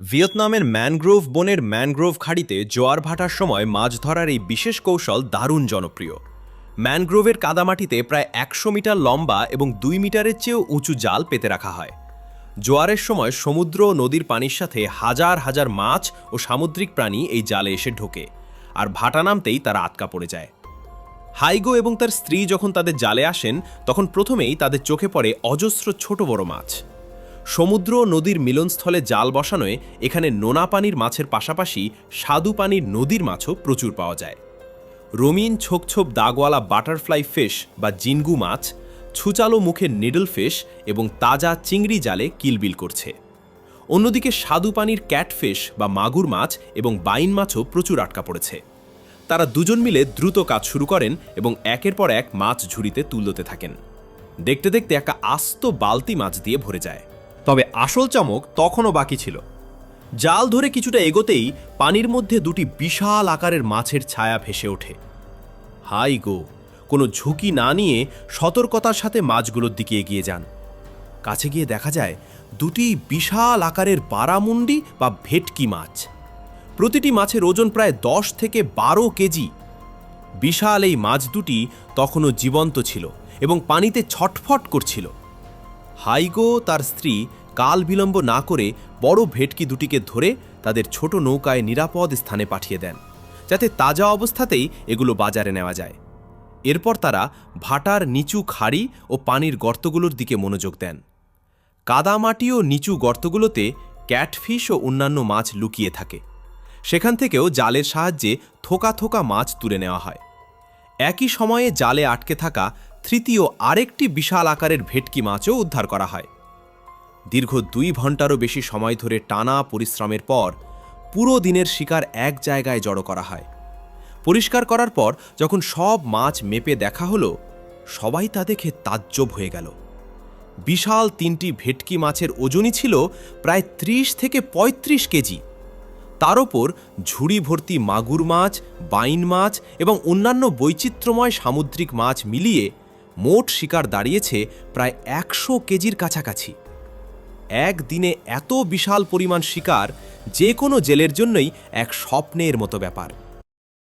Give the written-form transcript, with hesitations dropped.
ভিয়েতনামের ম্যানগ্রোভ বনের ম্যানগ্রোভ খাড়িতে জোয়ার ভাটার সময় মাছ ধরার এই বিশেষ কৌশল দারুণ জনপ্রিয়। ম্যানগ্রোভের কাদামাটিতে প্রায় ১০০ মিটার লম্বা এবং ২ মিটারের চেয়েও উঁচু জাল পেতে রাখা হয়। জোয়ারের সময় সমুদ্র ও নদীর পানির সাথে হাজার হাজার মাছ ও সামুদ্রিক প্রাণী এই জালে এসে ঢোকে, আর ভাটা নামতেই তারা আটকা পড়ে যায়। হাইগো এবং তার স্ত্রী যখন তাদের জালে আসেন, তখন প্রথমেই তাদের চোখে পড়ে অজস্র ছোট বড় মাছ। সমুদ্র ও নদীর মিলনস্থলে জাল বসানোয় এখানে নোনা পানির মাছের পাশাপাশি স্বাদু পানির নদীর মাছও প্রচুর পাওয়া যায়। রঙিন ছোপ দাগওয়ালা বাটারফ্লাই ফিশ বা জিনগু মাছ, ছুচালো মুখের নিডল ফিশ এবং তাজা চিংড়ি জালে কিলবিল করছে। অন্যদিকে স্বাদু পানির ক্যাটফিশ বা মাগুর মাছ এবং বাইন মাছও প্রচুর আটকা পড়েছে। তারা দুজন মিলে দ্রুত কাজ শুরু করেন এবং একের পর এক মাছ ঝুড়িতে তুলতে থাকেন। দেখতে দেখতে একটা আস্ত বালতি মাছ দিয়ে ভরে যায়। তবে আসল চমক তখনও বাকি ছিল। জাল ধরে কিছুটা এগোতেই পানির মধ্যে দুটি বিশাল আকারের মাছের ছায়া ভেসে ওঠে। হাই গো! কোনো ঝুঁকি না নিয়ে সতর্কতার সাথে মাছগুলোর দিকে এগিয়ে যান। কাছে গিয়ে দেখা যায় দুটি বিশাল আকারের বারামুন্ডি বা ভেটকি মাছ। প্রতিটি মাছের ওজন প্রায় ১০ থেকে ১২ কেজি। বিশাল এই মাছ দুটি তখনও জীবন্ত ছিল এবং পানিতে ছটফট করছিল। হাইগো তার স্ত্রী কাল বিলম্ব না করে বড় ভেটকি দুটিকে ধরে তাদের ছোট নৌকায় নিরাপদ স্থানে পাঠিয়ে দেন, যাতে তাজা অবস্থাতেই এগুলো বাজারে নেওয়া যায়। এরপর তারা ভাটার নিচু খাড়ি ও পানির গর্তগুলোর দিকে মনোযোগ দেন। কাদামাটি ও নিচু গর্তগুলোতে ক্যাটফিশ ও অন্যান্য মাছ লুকিয়ে থাকে। সেখান থেকেও জালের সাহায্যে থোকা থোকা মাছ তুলে নেওয়া হয়। একই সময়ে জালে আটকে থাকা তৃতীয় আরেকটি বিশাল আকারের ভেটকি মাছও উদ্ধার করা হয়। দীর্ঘ ২ ঘন্টারও বেশি সময় ধরে টানা পরিশ্রমের পর পুরো দিনের শিকার এক জায়গায় জড়ো করা হয়। পরিষ্কার করার পর যখন সব মাছ মেপে দেখা হলো, সবাই তা দেখে তাজ্জব হয়ে গেল। বিশাল ৩টি ভেটকি মাছের ওজনই ছিল প্রায় ৩০ থেকে ৩৫ কেজি। তার ওপর ঝুড়ি ভর্তি মাগুর মাছ, বাইন মাছ এবং অন্যান্য বৈচিত্র্যময় সামুদ্রিক মাছ মিলিয়ে মোট শিকার দাঁড়িয়েছে প্রায় ১০০ কেজির কাছাকাছি। একদিনে এত বিশাল পরিমাণ শিকার যে কোনো জেলের জন্যই এক স্বপ্নের মতো ব্যাপার।